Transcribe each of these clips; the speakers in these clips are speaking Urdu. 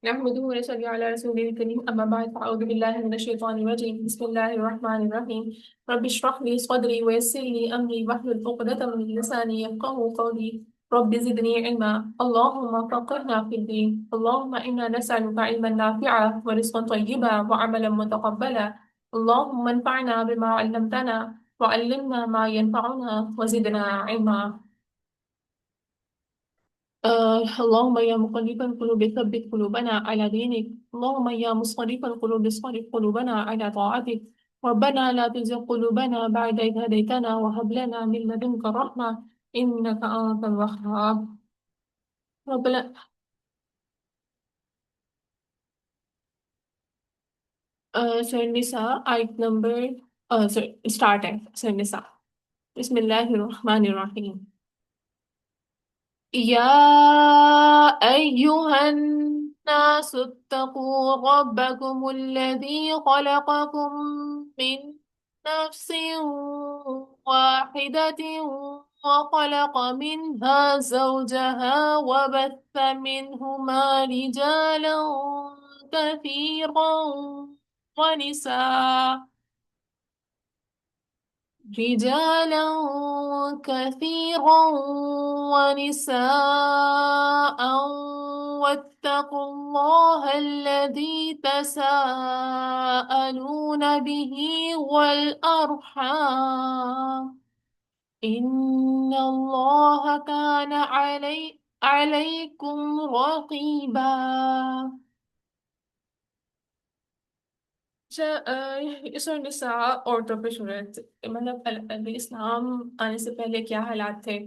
نحمده ونصلي على رسوله الكريم أما بعد فأعوذ بالله من الشيطان الرجيم بسم الله الرحمن الرحيم رب اشرح لي صدري ويسر لي أمري واحلل عقدة من لساني يفقهوا قولي رب زدني علما اللهم فقهنا في الدين اللهم إنا نسألك علما نافعا ورزقا طيبا وعملا متقبلا اللهم انفعنا بما علمتنا وعلمنا ما ينفعنا وزدنا علما اللهم يا مقلب القلوب ثبت قلوبنا على دينك اللهم يا مصرف القلوب صرف قلوبنا على طاعتك ربنا لا تزغ قلوبنا بعد إذ هديتنا وهب لنا من لدنك رحمة إنك أنت الوهاب ربنا سورة النساء آية نمبر start ہے سورة النساء بسم الله الرحمن الرحيم يا أيها الناس اتقوا ربكم الذي خلقكم من نفس واحدة وخلق منها زوجها وبث منهما رجالا كثيرا ونساء رجالا كثيرا ونساء واتقوا الله الذي تساءلون به والأرحام إن الله كان عليكم رقيبا اس اور نساء عورتوں پہ صورت مطلب اسلام آنے سے پہلے کیا حالات تھے،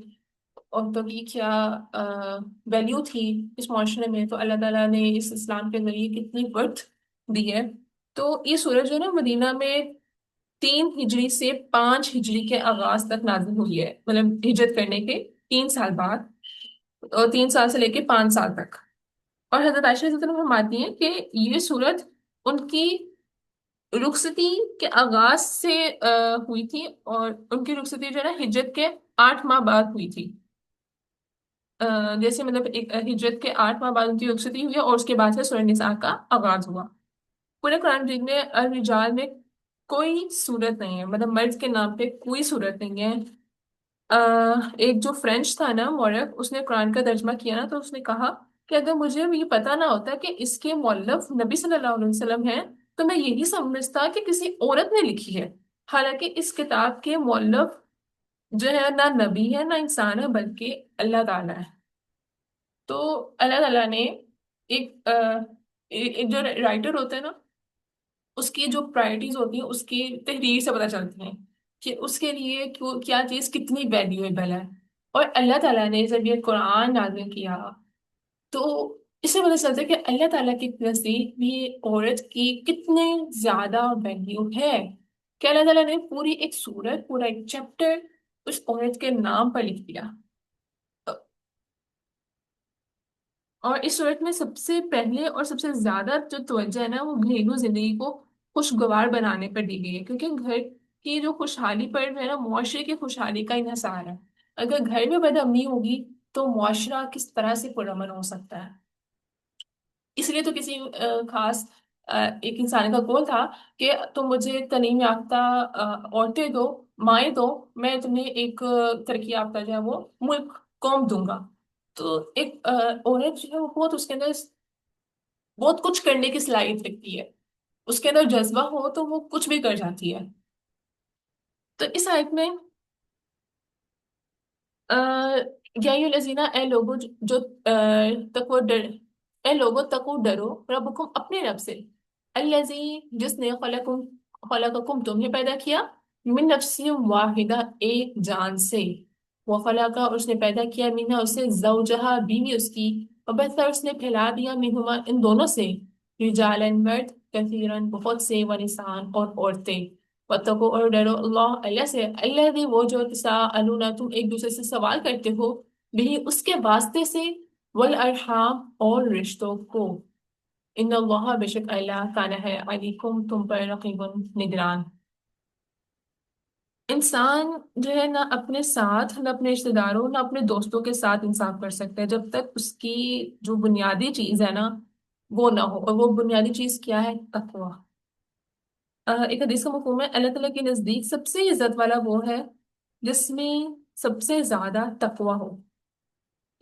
عورتوں کی کیا ویلیو تھی اس معاشرے میں، تو اللہ تعالیٰ نے اس اسلام کے ذریعے کتنی برتھ دی ہے۔ تو یہ سورج جو ہے نا مدینہ میں 3 ہجری سے 5 ہجری کے آغاز تک نازل ہوئی ہے، مطلب ہجرت کرنے کے 3 سال بعد، اور 3 سال سے لے کے 5 سال تک۔ اور حضرت عائشہ رضی اللہ عنہا فرماتی ہیں کہ یہ سورج ان کی رخصتی کے آغاز سے ہوئی تھی، اور ان کی رخصتی جو ہے نا ہجرت کے 8 ماہ بعد ہوئی تھی۔ جیسے مطلب ہجرت کے 8 ماہ بعد ان کی رخصتی ہوئی ہے، اور اس کے بعد سے سورہ نساء کا آغاز ہوا۔ پورے قرآن مجید میں الرجال میں کوئی صورت نہیں ہے، مطلب مرد کے نام پہ کوئی صورت نہیں ہے۔ ایک جو فرینچ تھا نا مورخ، اس نے قرآن کا ترجمہ کیا نا، تو اس نے کہا کہ اگر مجھے یہ پتا نہ ہوتا کہ اس کے مؤلف نبی صلی اللہ علیہ وسلم ہیں تو میں یہی سمجھتا کہ کسی عورت نے لکھی ہے، حالانکہ اس کتاب کے مؤلف جو ہے نہ نبی ہے نہ انسان ہے بلکہ اللہ تعالیٰ ہے۔ تو اللہ تعالیٰ نے ایک جو رائٹر ہوتا ہے نا، اس کی جو پرائرٹیز ہوتی ہیں اس کی تحریر سے پتہ چلتی ہیں کہ اس کے لیے کیا چیز کتنی ویلیویبل ہے۔ اور اللہ تعالیٰ نے جب یہ قرآن نازل کیا تو اس سے پتہ چلتا ہے کہ اللہ تعالیٰ کے نزدیک بھی عورت کی کتنی زیادہ ویلیو ہے، کہ اللہ تعالیٰ نے پوری ایک سورت، پورا ایک چیپٹر اس عورت کے نام پر لکھ دیا۔ اور اس صورت میں سب سے پہلے اور سب سے زیادہ جو توجہ ہے نا وہ گھریلو زندگی کو خوشگوار بنانے پر دی گئی ہے، کیونکہ گھر کی جو خوشحالی پر جو ہے نا معاشرے کی خوشحالی کا انحصار ہے۔ اگر گھر میں بد امنی ہوگی تو معاشرہ کس طرح سے پرامن ہو سکتا ہے؟ اس لیے تو کسی خاص ایک انسان کا قول تھا کہ تم مجھے تعلیم یافتہ عورتیں دو، مائیں دو، میں تمہیں ایک ترقی یافتہ جو ہے وہ ملک، قوم دوں گا۔ تو ایک عورت جو ہے وہ بہت، اس کے اندر بہت کچھ کرنے کی صلاحیت رکھتی ہے، اس کے اندر جذبہ ہو تو وہ کچھ بھی کر جاتی ہے۔ تو اس آیت میں یا الذین، اے لوگو جو تقوی ڈر، اے لوگو تقو ڈرو ربکم، اپنے رب سے، الذی، جس نے خلقکم تمہیں پیدا کیا، من نفس واحدہ، ایک جان سے، وخلق، اور اس نے پیدا کیا، منہا اسے، زوجہا، بیوی اس کی، وبث، اس نے پھیلا دیا، منہما، ان دونوں سے، رجالا، مرد، کثیرن، بہت سے، ونسان، اور عورتیں، واتقوا، اور ڈرو، اللہ سے، الذی، وہ جو، تساءلون، تم ایک دوسرے سے سوال کرتے ہو، بھی، اس کے واسطے سے، والارحام، اور رشتوں کو، ان اللہ، بے شک اللہ، کان ہے، علیکم، تم پر، رقیب، نگران۔ انسان جو ہے نہ اپنے ساتھ، نہ اپنے رشتے داروں، نہ اپنے دوستوں کے ساتھ انصاف کر سکتا ہے جب تک اس کی جو بنیادی چیز ہے نا وہ نہ ہو، اور وہ بنیادی چیز کیا ہے؟ تقوی۔ ایک حدیث کا مفہوم ہے اللہ تعالیٰ کے نزدیک سب سے عزت والا وہ ہے جس میں سب سے زیادہ تقوی ہو۔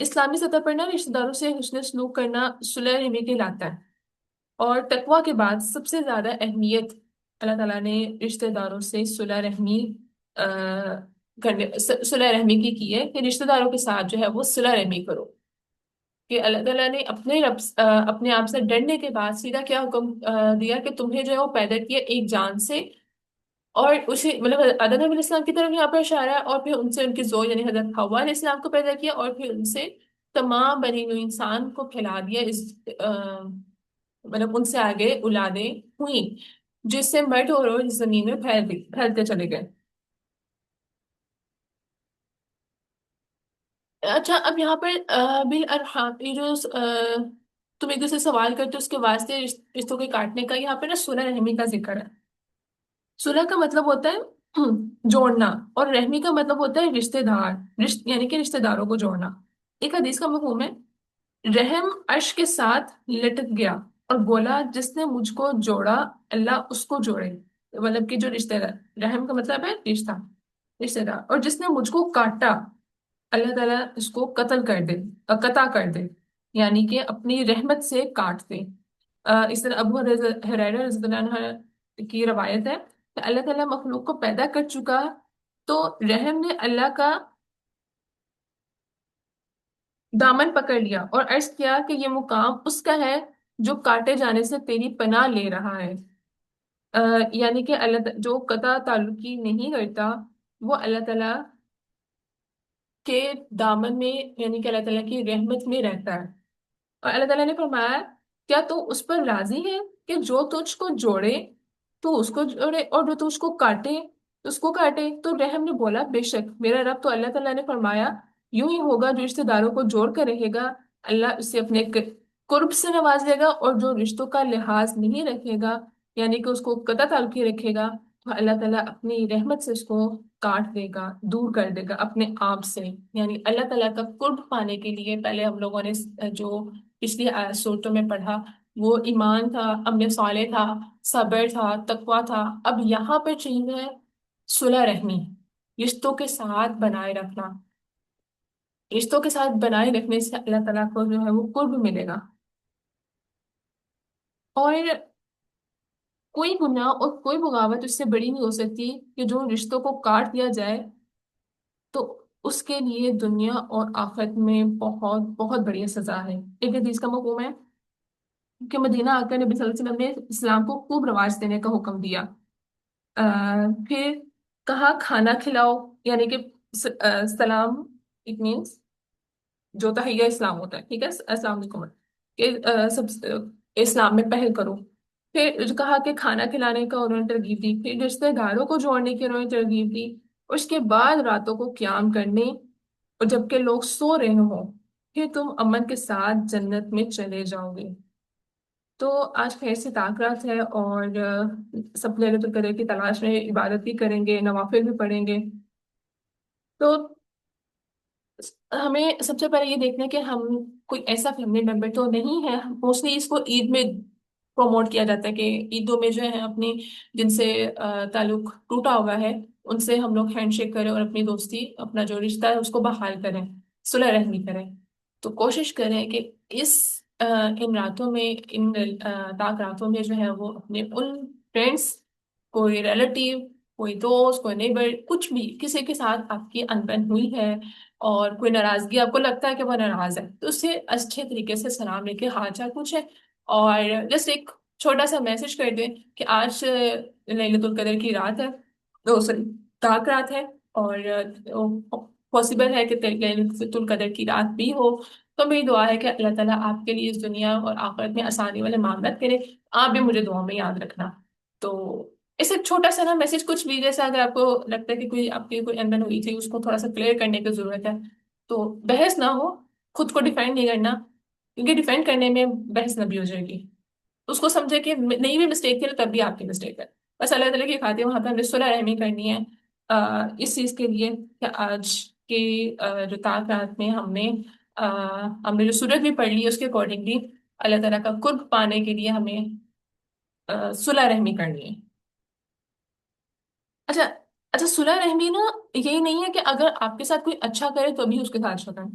اسلامی سطح پر نا رشتہ داروں سے حسن سلوک کرنا صلح رحمی کہلاتا ہے، اور تقوی کے بعد سب سے زیادہ اہمیت اللہ تعالیٰ نے رشتہ داروں سے صلح رحمی کرنے، صلح رحمی کی ہے کہ رشتہ داروں کے ساتھ جو ہے وہ صلح رحمی کرو۔ کہ اللہ تعالیٰ نے اپنے رب اپنے آپ سے ڈرنے کے بعد سیدھا کیا حکم دیا کہ تمہیں جو ہے وہ پیدا کیا ایک جان سے، اور اسے مطلب آدم علیہ السلام کی طرف یہاں پر اشارہ ہے، اور پھر ان سے ان کی زوج یعنی حضرت حوا علیہ السلام کو پیدا کیا، اور پھر ان سے تمام بنی ہوئی انسان کو پھیلا دیا اس مطلب ان سے آگے اولادیں ہوئیں جس سے مرد اور عورت اس زمین میں پھیلتے چلے گئے۔ اچھا، اب یہاں پر بالارحام یہ جو تم ایک دوسرے سے سوال کرتے ہو اس کے واسطے رشتوں کے کاٹنے کا، یہاں پہ نا صلح رحمی کا ذکر ہے۔ صلح کا مطلب ہوتا ہے جوڑنا، اور رحمی کا مطلب ہوتا ہے رشتہ دار، یعنی کہ رشتہ داروں کو جوڑنا۔ ایک حدیث کا مفہوم ہے رحم عرش کے ساتھ لٹک گیا اور بولا جس نے مجھ کو جوڑا اللہ اس کو جوڑے، مطلب کہ جو رشتہ دار، رحم کا مطلب ہے رشتہ، رشتہ دار، اور جس نے مجھ کو کاٹا اللہ تعالیٰ اس کو قتل کر دے، قطع کر دے، یعنی کہ اپنی رحمت سے کاٹ دے۔ اس طرح ابو ہریرہ رضی اللہ عنہ کی روایت ہے کہ اللہ تعالیٰ مخلوق کو پیدا کر چکا تو رحم نے اللہ کا دامن پکڑ لیا اور عرض کیا کہ یہ مقام اس کا ہے جو کاٹے جانے سے تیری پناہ لے رہا ہے۔ یعنی کہ جو قطع تعلقی نہیں کرتا وہ اللہ تعالیٰ کے دامن میں، یعنی کہ اللہ تعالیٰ کی رحمت میں رہتا ہے۔ اور اللہ تعالیٰ نے فرمایا کیا تو اس پر راضی ہے کہ جو تجھ کو جوڑے تو اس کو جوڑے، اور جو تجھ کو کاٹے تو اس کو کاٹے؟ تو رحم نے بولا بے شک میرا رب تو اللہ تعالیٰ نے فرمایا یوں ہی ہوگا، جو رشتہ داروں کو جوڑ کر رہے گا اللہ اسے اپنے قرب سے نوازے گا، اور جو رشتوں کا لحاظ نہیں رکھے گا یعنی کہ اس کو قطع تعلقی رکھے گا تو اللہ تعالیٰ اپنی رحمت سے اس کو کاٹ دے گا، دور کر دے گا اپنے آپ سے۔ یعنی اللہ تعالیٰ کا قرب پانے کے لیے پہلے ہم لوگوں نے جو پچھلی صورتوں میں پڑھا وہ ایمان تھا، امن صالح تھا، صبر تھا، تقوی تھا۔ اب یہاں پہ چاہیے صلح رحمی، رشتوں کے ساتھ بنائے رکھنا۔ رشتوں کے ساتھ بنائے رکھنے سے اللہ تعالیٰ کو جو ہے وہ قرب ملے گا، اور کوئی گناہ اور کوئی بغاوت اس سے بڑی نہیں ہو سکتی کہ جو رشتوں کو کاٹ دیا جائے تو اس کے لیے دنیا اور آخرت میں بہت بہت بڑی سزا ہے۔ ایک حدیث کا مفہوم ہے کہ مدینہ آ کر نبی صلی اللہ علیہ وسلم نے اسلام کو خوب رواج دینے کا حکم دیا۔ پھر کہا کھانا کھلاؤ، یعنی کہ سلام، اٹ مینس جو تحیہ اسلام ہوتا ہے، ٹھیک ہے، السلام علیکم، کہ اسلام میں پہل کرو۔ پھر جو کہا کہ کھانا کھلانے کا انہوں نے ترغیب دی، پھر رشتے داروں کو جوڑنے کی انہوں نے ترغیب دی، اس کے بعد راتوں کو قیام کرنے اور جبکہ لوگ سو رہے ہوں پھر تم امن کے ساتھ جنت میں چلے جاؤ گے۔ تو آج خیر سے طاقت ہے، اور سب ليلۃ القدر کی تلاش میں عبادت بھی کریں گے، نوافل بھی پڑھیں گے۔ تو ہمیں سب سے پہلے یہ دیکھنا ہے کہ ہم کوئی ایسا فیملی ممبر تو نہیں ہے، موسٹلی اس کو عید میں پروموٹ کیا جاتا ہے کہ عیدوں میں جو ہے اپنی جن سے تعلق ٹوٹا ہوا ہے ان سے ہم لوگ ہینڈ شیک کریں اور اپنی دوستی، اپنا جو رشتہ ہے اس کو بحال کریں، صلح رحمی کریں۔ تو کوشش کریں کہ اس ان راتوں میں، ان پاک راتوں میں جو ہے وہ اپنے ان فرینڈس، کوئی ریلیٹیو، کوئی دوست، کوئی نیبر، کچھ بھی کسی کے ساتھ آپ کی انبن ہوئی ہے اور کوئی ناراضگی آپ کو لگتا ہے کہ وہ ناراض ہے تو اسے اچھے طریقے سے سلام لے کے حال چال پوچھیں، اور جسٹ ایک چھوٹا سا میسج کر دیں کہ آج ليلۃ القدر کی رات ہے، سوری طاق رات ہے، اور پاسبل ہے کہ ليلۃ القدر کی رات بھی ہو، تو میری دعا ہے کہ اللہ تعالیٰ آپ کے لیے اس دنیا اور آخرت میں آسانی والے معاملات کرے، آپ بھی مجھے دعا میں یاد رکھنا۔ تو اس ایک چھوٹا سا نا میسج، کچھ بھی جیسا اگر آپ کو لگتا ہے کہ کوئی آپ کی کوئی انبن ہوئی تھی اس کو تھوڑا سا کلیئر کرنے کی ضرورت ہے تو بحث نہ ہو، خود کو ڈیفینڈ نہیں کرنا، کیونکہ ڈیفینڈ کرنے میں بحث نہ بھی ہو جائے گی، اس کو سمجھے کہ نہیں بھی مسٹیک تھی تب بھی آپ کی مسٹیک ہے، بس اللہ تعالیٰ کی خاطر وہاں پہ ہم نے صلح رحمی کرنی ہے اس چیز کے لیے کہ آج کے جو طاق رات میں ہم نے جو سورت بھی پڑھ لی ہے اس کے اکارڈنگلی اللہ تعالیٰ کا قرب پانے کے لیے ہمیں صلح رحمی کرنی ہے. اچھا. اچھا صلح رحمی نا یہی نہیں ہے کہ اگر آپ کے ساتھ کوئی اچھا کرے تو بھی اس کے ساتھ اچھا کریں.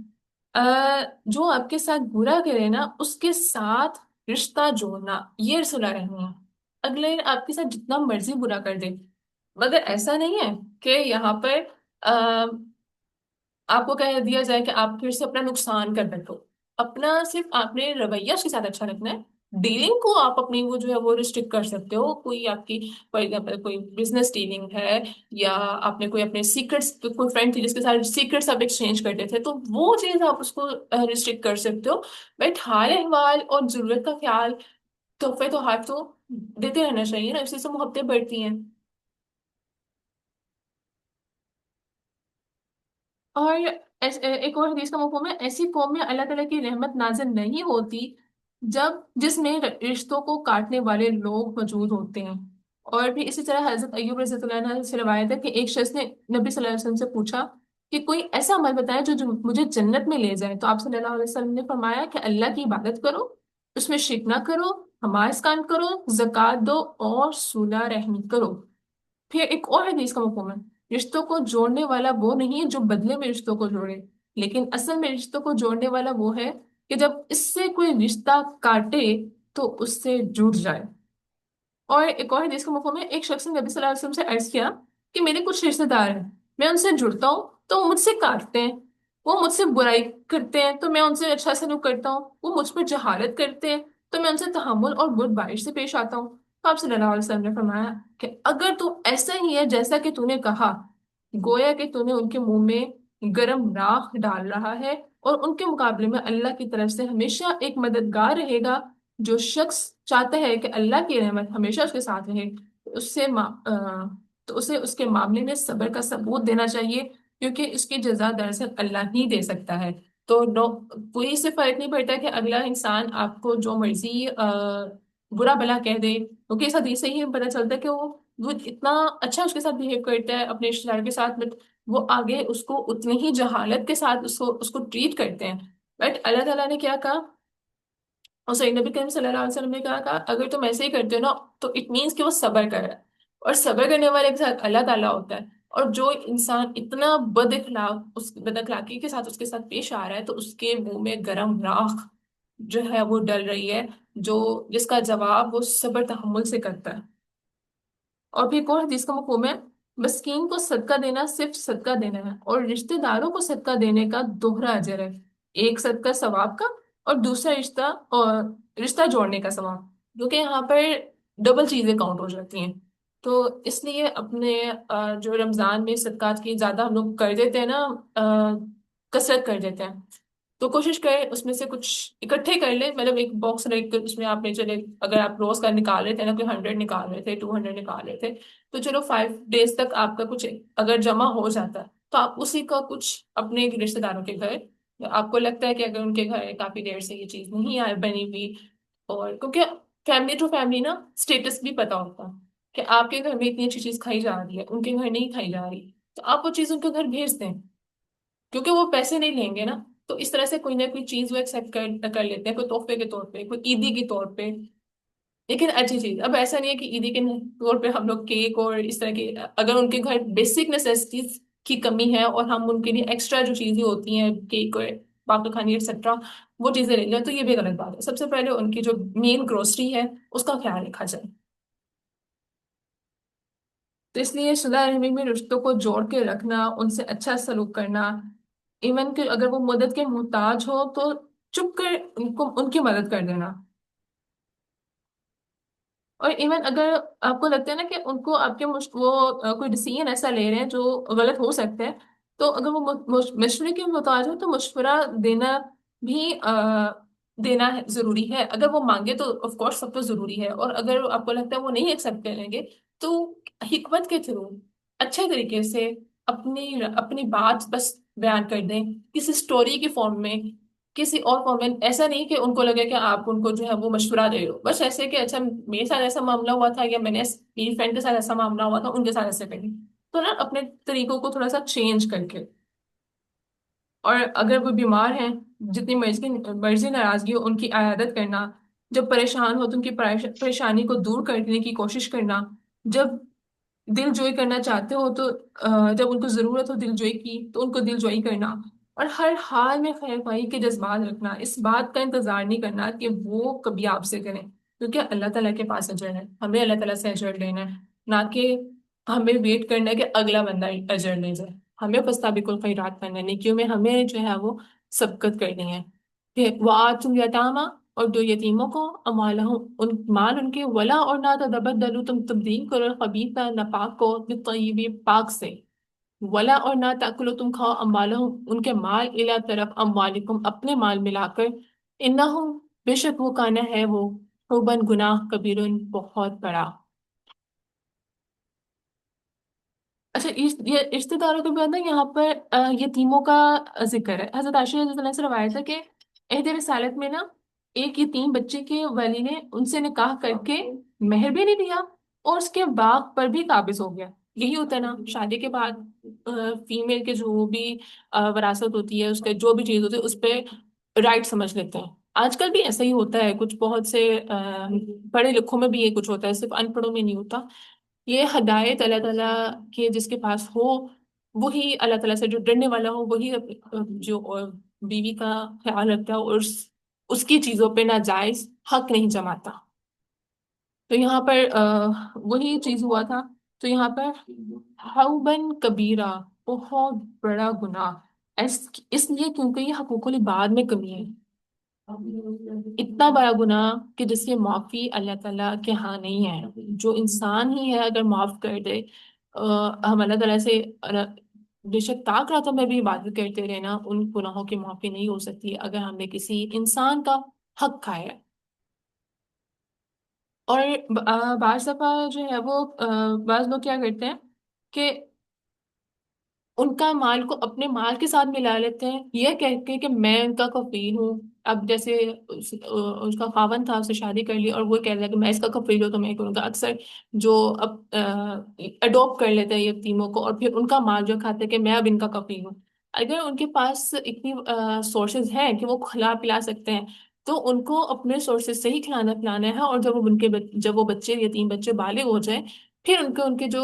جو آپ کے ساتھ برا کرے نا اس کے ساتھ رشتہ جوڑنا یہ صلح رحمی ہے. اگلے آپ کے ساتھ جتنا مرضی برا کر دے مگر ایسا نہیں ہے کہ یہاں پر آپ کو کہہ دیا جائے کہ آپ پھر سے اپنا نقصان کر بیٹھو. اپنا صرف آپ نے رویہ اس کے ساتھ اچھا رکھنا ہے. ڈیلنگ کو آپ اپنی وہ جو ہے وہ ریسٹرکٹ کر سکتے ہو. کوئی آپ کی فار ایگزامپل کوئی بزنس ڈیلنگ ہے یا آپ نے کوئی اپنے سیکرٹس کوئی فرینڈ تھی جس کے ساتھ سیکرٹس آپ ایکسچینج کرتے تھے تو وہ چیز آپ اس کو ریسٹرکٹ کر سکتے ہو. بٹ حال احوال اور ضرورت کا خیال تحفے تو ہاتھ تو دیتے رہنا چاہیے نا. اسی سے محبتیں بڑھتی ہیں. اور ایک اور حدیث کا مفہوم ہے ایسی قوم میں اللہ تعالیٰ کی رحمت نازل نہیں ہوتی جب جس میں رشتوں کو کاٹنے والے لوگ موجود ہوتے ہیں. اور بھی اسی طرح حضرت ایوب رضی اللہ عنہ سے روایت ہے کہ ایک شخص نے نبی صلی اللہ علیہ وسلم سے پوچھا کہ کوئی ایسا عمل بتائے جو مجھے جنت میں لے جائے. تو آپ صلی اللہ علیہ وسلم نے فرمایا کہ اللہ کی عبادت کرو, اس میں شرک نہ کرو, نماز قائم کرو, زکوٰۃ دو اور صلح رحمی کرو. پھر ایک اور حدیث کا مفہوم ہے رشتوں کو جوڑنے والا وہ نہیں ہے جو بدلے میں رشتوں کو جوڑے, لیکن اصل میں رشتوں کو جوڑنے والا وہ ہے کہ جب اس سے کوئی رشتہ کاٹے تو اس سے جڑ جائے. اور ایک اور حدیث کا مفہوم ہے ایک شخص نے نبی صلی اللہ علیہ وسلم سے عرض کیا کہ میرے کچھ رشتہ دار ہیں, میں ان سے جڑتا ہوں تو وہ مجھ سے کاٹتے ہیں, وہ مجھ سے برائی کرتے ہیں تو میں ان سے اچھا سلوک کرتا ہوں, وہ مجھ پر جہالت کرتے ہیں تو میں ان سے تحمل اور برد بارش سے پیش آتا ہوں. تو آپ صلی اللہ علیہ وسلم نے فرمایا کہ اگر تو ایسا ہی ہے جیسا کہ تو نے کہا, گویا کہ تو نے ان کے منہ میں گرم راکھ ڈال رہا ہے اور ان کے مقابلے میں اللہ کی طرف سے ہمیشہ ایک مددگار رہے گا. جو شخص چاہتا ہے کہ اللہ کی رحمت ہمیشہ اس کے ساتھ رہے تو اس سے تو اسے اس کے معاملے میں صبر کا ثبوت دینا چاہیے کیونکہ اس کی جزا دراصل اللہ ہی دے سکتا ہے. تو کوئی سے فرق نہیں پڑتا کہ اگلا انسان آپ کو جو مرضی برا بلا کہہ دے, کیونکہ اس حدیث سے ہی پتہ چلتا ہے کہ وہ اتنا اچھا اس کے ساتھ بہیو کرتا ہے اپنے رشتے دار کے ساتھ, بٹ وہ آگے اس کو اتنی ہی جہالت کے ساتھ اس کو ٹریٹ کرتے ہیں. بٹ اللہ تعالیٰ نے کیا کہا, اور صحیح نبی کریم صلی اللہ علیہ وسلم نے کہا اگر تم ایسے ہی کرتے ہو نا تو اٹ مینس کہ وہ صبر کر رہا ہے, اور صبر کرنے والے کے ساتھ اللہ تعالیٰ ہوتا ہے. اور جو انسان اتنا بد اخلاقی کے ساتھ اس کے ساتھ پیش آ رہا ہے تو اس کے منہ میں گرم راکھ جو ہے وہ ڈل رہی ہے, جو جس کا جواب وہ صبر تحمل سے کرتا ہے. اور پھر ایک اور حدیث کا مفہوم ہے مسکین کو صدقہ دینا صرف صدقہ دینا ہے اور رشتہ داروں کو صدقہ دینے کا دوہرا اجر ہے. ایک صدقہ ثواب کا اور دوسرا رشتہ جوڑنے کا ثواب, کیونکہ یہاں پر ڈبل چیزیں کاؤنٹ ہو جاتی ہیں. تو اس لیے اپنے جو رمضان میں صدقات کی زیادہ ہم لوگ کر دیتے ہیں نا, کثرت کر دیتے ہیں, تو کوشش کریں اس میں سے کچھ اکٹھے کر لیں. مطلب ایک باکس رکھ کر اس میں آپ نے چلے اگر آپ روز کا نکال رہے تھے نا, کوئی 100 نکال رہے تھے 200 نکال رہے تھے تو چلو 5 days تک آپ کا کچھ اگر جمع ہو جاتا ہے تو آپ اسی کا کچھ اپنے رشتے داروں کے گھر, آپ کو لگتا ہے کہ اگر ان کے گھر کافی دیر سے یہ چیز نہیں آئے بنی ہوئی, اور کیونکہ فیملی ٹو فیملی نا اسٹیٹس بھی پتا ہوتا کہ آپ کے گھر میں اتنی اچھی چیز کھائی جا رہی ہے ان کے گھر نہیں کھائی جا رہی, تو آپ وہ چیز ان کے گھر بھیج دیں کیونکہ وہ پیسے نہیں لیں گے نا. تو اس طرح سے کوئی نہ کوئی چیز وہ ایکسپٹ کر لیتے ہیں, کوئی تحفے کے طور پہ, کوئی عیدی کے طور پہ, لیکن اچھی چیز. اب ایسا نہیں ہے کہ عیدی کے طور پہ ہم لوگ کیک اور اس طرح کے, اگر ان کے گھر بیسک نیسیسٹیز کی کمی ہے اور ہم ان کے لیے ایکسٹرا جو چیزیں ہوتی ہیں کیک اور پاپڑ کھانی ایٹسٹرا وہ چیزیں لے لیں تو یہ بھی غلط بات ہے. سب سے پہلے ان کی جو مین گروسری ہے اس کا خیال رکھا جائے. تو اس لیے صلہ رحمی میں رشتوں کو جوڑ کے رکھنا, ان سے اچھا سلوک کرنا, ایون کہ اگر وہ مدد کے محتاج ہو تو چپ کر ان کی مدد کر دینا. اور ایون اگر آپ کو لگتا ہے نا کہ ان کو آپ کے وہ کوئی ڈیسیژن ایسا لے رہے ہیں جو غلط ہو سکتا ہے, تو اگر وہ مشورے کے محتاج ہو تو مشورہ دینا بھی ضروری ہے. اگر وہ مانگے تو آف کورس سب تو ضروری ہے, اور اگر آپ کو لگتا ہے وہ نہیں ایکسپٹ کریں گے تو حکمت کے تھرو اچھے طریقے سے اپنی بات بس بیان کر دیں کسی سٹوری کی فارم میں, کسی اور فارم میں. ایسا نہیں کہ ان کو لگے کہ آپ ان کو جو ہے وہ مشورہ دے رہے ہو, بس ایسے کہ اچھا میرے ساتھ ایسا معاملہ ہوا تھا یا میں نے میری فرینڈ کے ساتھ ایسا معاملہ ہوا تھا ان کے ساتھ ایسے کریں, تو اپنے طریقوں کو تھوڑا سا چینج کر کے. اور اگر وہ بیمار ہیں جتنی مرضی ناراضگی ہو ان کی عیادت کرنا، جب پریشان ہو تو ان کی پریشانی کو دور کرنے کی کوشش کرنا، جب دل جوئی کرنا چاہتے ہو تو جب ان کو ضرورت ہو دل جوئی کی تو ان کو دل جوئی کرنا، اور ہر حال میں خیر خواہی کے جذبات رکھنا، اس بات کا انتظار نہیں کرنا کہ وہ کبھی آپ سے کریں، کیونکہ اللہ تعالیٰ کے پاس اجر ہے، ہمیں اللہ تعالیٰ سے اجر لینا ہے، نہ کہ ہمیں ویٹ کرنا ہے کہ اگلا بندہ اجر لے جائے۔ ہمیں فاستبقوا الخیرات کرنا ہے، نیکیوں میں ہمیں جو ہے وہ سبقت کرنی ہے کہ وآتوا الیتامی، اور دو یتیموں کو اموالہم ان مال ان کے، ولا اور نہ تتبدلوا تم تبدیل کرو الخبیث ناپاک کو بالطیب پاک سے، ولا اور نہ تاکلوا تم کھاؤ اموالہم ان کے مال الی طرف اموالکم اپنے مال ملا کر، انہم بے شک وہ کانا ہے وہ حبن گناہ کبیرن بہت بڑا۔ اچھا یہ رشتے داروں کے بعد نا یہاں پر یتیموں کا ذکر ہے۔ حضرت عائشہ رضی اللہ عنہا سے روایت ہے کہ عہد رسالت میں نا ایک یتیم بچے کے ولی نے ان سے نکاح کر کے مہر بھی نہیں دیا اور اس کے باغ پر بھی قابض ہو گیا۔ یہی ہوتا ہے نا شادی کے بعد فیمیل کے جو بھی وراثت ہوتی ہے، اس کے جو بھی چیز ہوتی ہے اس پہ رائٹ سمجھ لیتے ہیں۔ آج کل بھی ایسا ہی ہوتا ہے، کچھ بہت سے پڑھے لکھوں میں بھی یہ کچھ ہوتا ہے، صرف ان پڑھوں میں نہیں ہوتا۔ یہ ہدایت اللہ تعالیٰ کے جس کے پاس ہو وہی، اللہ تعالیٰ سے جو ڈرنے والا ہو وہی جو بیوی کا خیال رکھتا ہے اور اس کی چیزوں پہ ناجائز حق نہیں جماتا۔ تو یہاں پر وہی چیز ہوا تھا۔ تو یہاں پر حوبن کبیرہ، بہت بڑا گناہ، اس لیے کیونکہ یہ حقوق العباد میں کمی ہے، اتنا بڑا گناہ کہ جس کی معافی اللہ تعالیٰ کے ہاں نہیں ہے۔ جو انسان ہی ہے اگر معاف کر دے، ہم اللہ تعالیٰ سے بے شک طاق راتوں میں بھی عبادت کرتے رہنا، ان گناہوں کی معافی نہیں ہو سکتی اگر ہم نے کسی انسان کا حق کھایا ہے۔ اور بعض دفعہ جو ہے وہ بعض لوگ کیا کرتے ہیں کہ ان کا مال کو اپنے مال کے ساتھ ملا لیتے ہیں، یہ کہہ کے کہ میں ان کا کفیل ہوں۔ اب جیسے اس کا خاوند تھا، اسے شادی کر لی اور وہ کہہ رہا ہے کہ میں اس کا کفیل ہوں تو میں کروں گا۔ اکثر جو اب اڈاپٹ کر لیتے ہیں یتیموں کو اور پھر ان کا مال جو کھاتے ہیں کہ میں اب ان کا کفیل ہوں۔ اگر ان کے پاس اتنی سورسز ہیں کہ وہ کھلا پلا سکتے ہیں تو ان کو اپنے سورسز سے ہی کھلانا پلانا ہے، اور جب جب وہ بچے یتیم بچے بالغ ہو جائیں پھر ان کے جو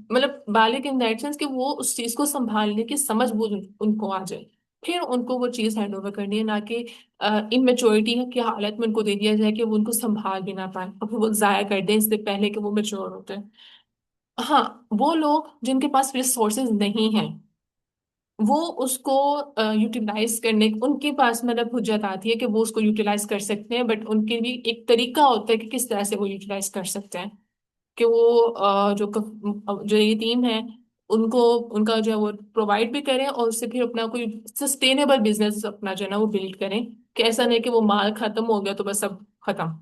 مطلب بالغ ان دیٹ سینس کہ وہ اس چیز کو سنبھالنے کی سمجھ بوجھ ان کو آ جائے، پھر ان کو وہ چیز ہینڈ اوور کرنی ہے، نہ کہ اممیچورٹی کی حالت میں ان کو دے دیا جائے کہ وہ ان کو سنبھال بھی نہ پائیں اور پھر وہ ضائع کر دیں اس سے پہلے کہ وہ میچور ہوتے ہیں۔ ہاں، وہ لوگ جن کے پاس ریسورسز نہیں ہیں وہ اس کو یوٹیلائز کرنے، ان کے پاس مطلب حجت آتی ہے کہ وہ اس کو یوٹیلائز کر سکتے ہیں، بٹ ان کے بھی ایک طریقہ ہوتا ہے کہ کس طرح سے وہ یوٹیلائز کر سکتے ہیں، کہ وہ جو یتیم ہیں ان کو ان کا جو ہے وہ پرووائڈ بھی کریں اور اس سے پھر اپنا کوئی سسٹینیبل بزنس اپنا جو ہے نا وہ بلڈ کریں، کہ ایسا نہیں کہ وہ مال ختم ہو گیا تو بس سب ختم۔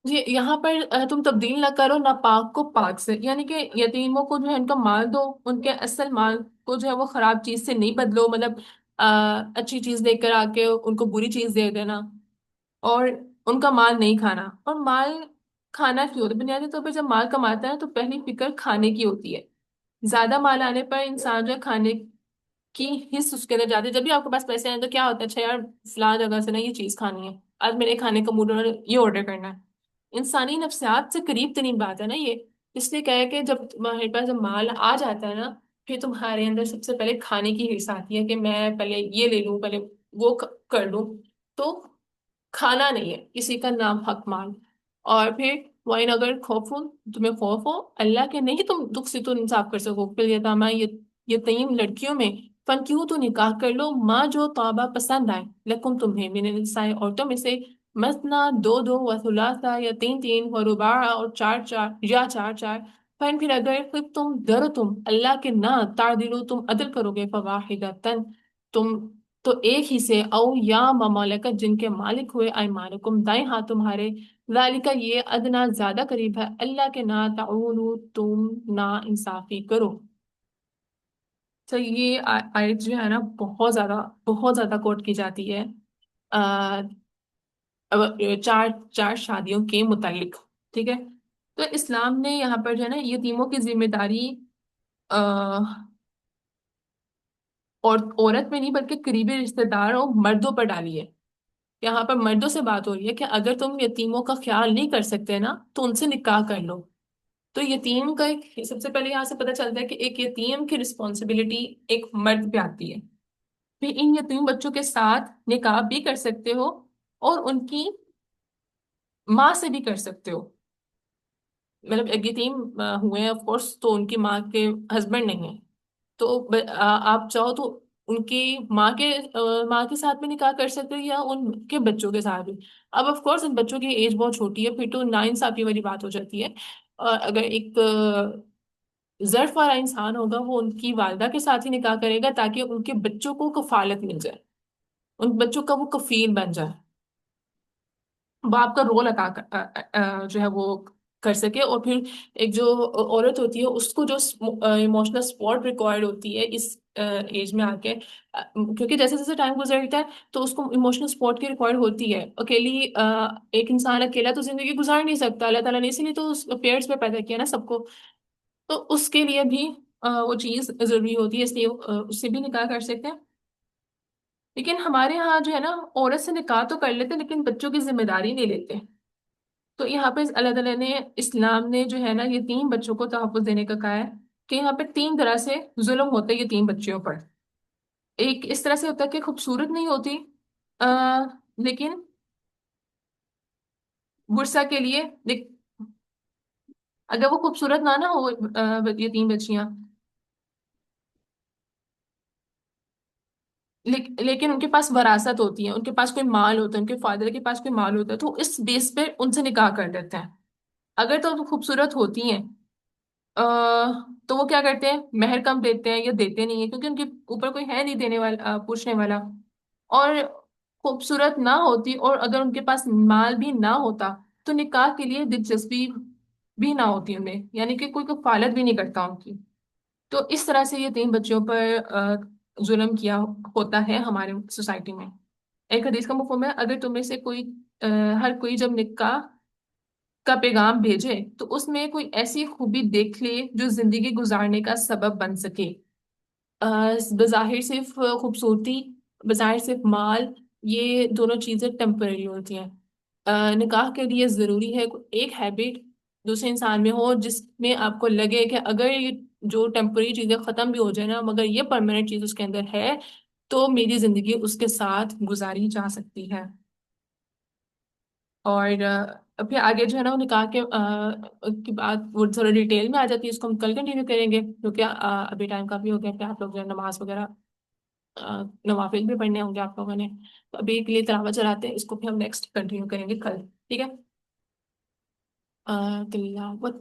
جی یہاں پر تم تبدیل نہ کرو ناپاک کو پاک سے، یعنی کہ یتیموں کو جو ہے ان کا مال دو، ان کے اصل مال کو جو ہے وہ خراب چیز سے نہیں بدلو، مطلب اچھی چیز دے کر آ کے ان کو بری چیز دے دینا، اور ان کا مال نہیں کھانا۔ اور مال کھانا کیوں ہوتا ہے؟ بنیادی طور پہ جب مال کماتا ہے تو پہلی فکر کھانے کی ہوتی ہے، زیادہ مال آنے پر انسان جو ہے کھانے کی حص اس کے اندر جاتے ہیں۔ جب بھی آپ کے پاس پیسے ہیں تو کیا ہوتا ہے، اچھا یار فلاں جگہ سے نا یہ چیز کھانی ہے، آج میرے کھانے کا موڈ یہ آرڈر کرنا ہے۔ انسانی نفسیات سے قریب ترین بات ہے نا یہ، اس لیے کہا ہے کہ جب تمہارے پاس جب مال آ جاتا ہے نا پھر تمہارے اندر سب سے پہلے کھانے کی حرص آتی ہے کہ میں پہلے یہ لے لوں، پہلے وہ کر لوں۔ تو کھانا نہیں ہے کسی کا نام حق مال۔ اور پھر وَإِنْ اگر خوف ہو، تمہیں خوف ہو اللہ کے، نہیں تم دکھ سے تو انصاف کر سکو، پھر یتامہ یتیم لڑکیوں میں فن کیوں تو نکاح کر لو ماں جو توبہ پسند آئے لکم تمہیں من النساء عورتوں میں سے، مثنا دو دو و ثلاثہ یا تین تین و رباع اور چار چار یا چار چار، فن پھر اگر خب تم ڈرو تم اللہ کے نہ تعدلو تم عدل کرو گے فواحدۃ تم تو ایک ہی سے، او یا مملکت جن کے مالک ہوئے ایمانکم دائیں ہاتھ تمہارے، ذالک یہ ادنا زیادہ قریب ہے اللہ کے نہ تعولو تم نا انصافی کرو۔ تو یہ آیت جو ہے نا بہت زیادہ کوٹ کی جاتی ہے آ، چار چار شادیوں کے متعلق، ٹھیک ہے؟ تو اسلام نے یہاں پر جو ہے نا یتیموں کی ذمہ داری اور عورت میں نہیں بلکہ قریبی رشتہ داروں مردوں پر ڈالی ہے. یہاں پر مردوں سے بات ہو رہی ہے کہ اگر تم یتیموں کا خیال نہیں کر سکتے نا تو ان سے نکاح کر لو. تو یتیم کا ایک سب سے پہلے یہاں سے پتہ چلتا ہے کہ ایک یتیم کی رسپانسبلٹی ایک مرد پہ آتی ہے. پھر ان یتیم بچوں کے ساتھ نکاح بھی کر سکتے ہو اور ان کی ماں سے بھی کر سکتے ہو. مطلب ایک یتیم ہوئے ہیں آف کورس تو ان کی ماں کے ہسبینڈ نہیں ہیں تو آپ چاہو تو ان کی ماں کے ساتھ بھی نکاح کر سکتے ہو یا ان کے بچوں کے ساتھ بھی. اب آف کورس ان بچوں کی ایج بہت چھوٹی ہے پھر تو ناانصافی والی بات ہو جاتی ہے. اور اگر ایک ظرف والا انسان ہوگا وہ ان کی والدہ کے ساتھ ہی نکاح کرے گا تاکہ ان کے بچوں کو کفالت مل جائے, ان بچوں کا وہ کفیل بن جائے, باپ کا رول ادا جو ہے وہ کر سکے. اور پھر ایک جو عورت ہوتی ہے اس کو جو ایموشنل سپورٹ ریکوائرڈ ہوتی ہے اس ایج میں آ کے, کیونکہ جیسے جیسے ٹائم گزرتا ہے تو اس کو ایموشنل سپورٹ کی ریکوائرڈ ہوتی ہے. اکیلی ایک انسان اکیلا تو زندگی گزار نہیں سکتا, اللہ تعالیٰ نے اسی لیے تو پیئرس میں پیدا کیا نا سب کو, تو اس کے لیے بھی وہ چیز ضروری ہوتی ہے, اس لیے اس سے بھی نکاح کر سکتے ہیں. لیکن ہمارے ہاں جو ہے نا عورت سے نکاح تو کر لیتے لیکن بچوں کی ذمہ داری نہیں لیتے. تو یہاں پہ اللہ تعالیٰ نے اسلام نے جو ہے نا یہ تین بچوں کو تحفظ دینے کا کہا ہے کہ یہاں پہ تین طرح سے ظلم ہوتا ہے یہ تین بچیوں پر. ایک اس طرح سے ہوتا ہے کہ خوبصورت نہیں ہوتی لیکن ورثہ کے لیے اگر وہ خوبصورت نہ ہو یہ تین بچیاں لیکن ان کے پاس وراثت ہوتی ہے, ان کے پاس کوئی مال ہوتا ہے, ان کے فادر کے پاس کوئی مال ہوتا ہے تو اس بیس پہ ان سے نکاح کر دیتے ہیں. اگر تو وہ خوبصورت ہوتی ہیں تو وہ کیا کرتے ہیں مہر کم دیتے ہیں یا دیتے نہیں ہیں کیونکہ ان کے اوپر کوئی ہے نہیں دینے والا پوچھنے والا. اور خوبصورت نہ ہوتی اور اگر ان کے پاس مال بھی نہ ہوتا تو نکاح کے لیے دلچسپی بھی نہ ہوتی انہیں, یعنی کہ کوئی کفالت بھی نہیں کرتا ان کی. تو اس طرح سے یہ تین بچوں پر ظلم کیا ہوتا ہے ہمارے سوسائٹی میں. ایک حدیث کا مفہوم ہے اگر تم میں سے کوئی ہر کوئی جب نکاح کا پیغام بھیجے تو اس میں کوئی ایسی خوبی دیکھ لے جو زندگی گزارنے کا سبب بن سکے. بظاہر صرف خوبصورتی, بظاہر صرف مال, یہ دونوں چیزیں ٹیمپرری ہوتی ہیں. نکاح کے لیے ضروری ہے ایک ہیبٹ دوسرے انسان میں ہو جس میں آپ کو لگے کہ اگر یہ جو ٹیمپرری چیزیں ختم بھی ہو جائے نا مگر یہ پرماننٹ چیز اس کے اندر ہے تو میری زندگی اس کے ساتھ گزاری جا سکتی ہے. اور پھر آگے جو ہے نا وہ نکاح کے کی بات وہ تھوڑا ڈیٹیل میں آ جاتی ہے, اس کو ہم کل کنٹینیو کریں گے کیونکہ ابھی ٹائم کافی ہو گیا پھر آپ لوگ جو ہے نماز وغیرہ نوافل بھی پڑھنے ہوں گے آپ لوگوں نے. تو ابھی کے لیے تلاوت چلاتے ہیں, اس کو پھر ہم نیکسٹ کنٹینیو کریں گے کل, ٹھیک ہے. تلاوت.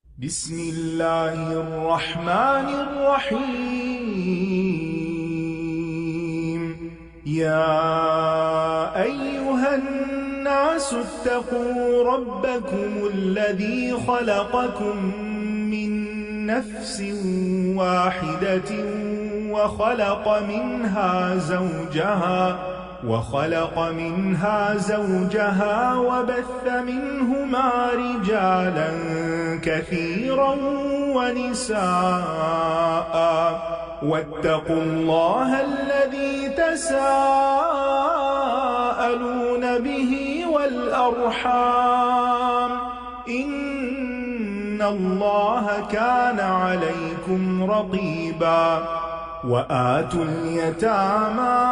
بسم الله الرحمن الرحيم يا أيها الناس اتقوا ربكم الذي خلقكم من نفس واحدة وخلق منها زوجها وبث منهما رجالا كثيرا ونساء واتقوا الله الذي تساءلون به والأرحام إن الله كان عليكم رقيبا وآتوا اليتامى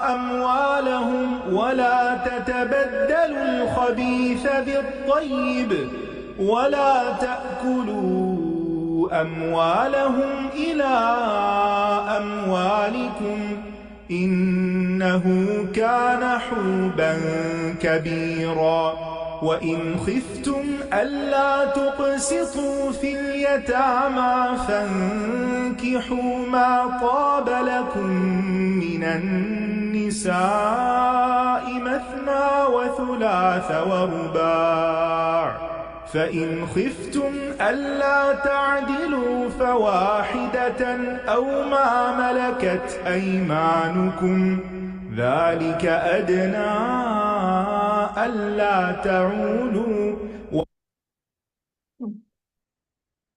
أموالهم ولا تتبدلوا الخبيث بالطيب ولا تأكلوا أموالهم إلى أموالكم إنه كان حوبا كبيرا وإن خفتم ألا تقسطوا في اليتامى فانكحوا ما طاب لكم من النساء مثنى وثلاث ورباع فإن خفتم ألا تعدلوا فواحدة أو ما ملكت أيمانكم ذلك أدنى ألا تعولوا.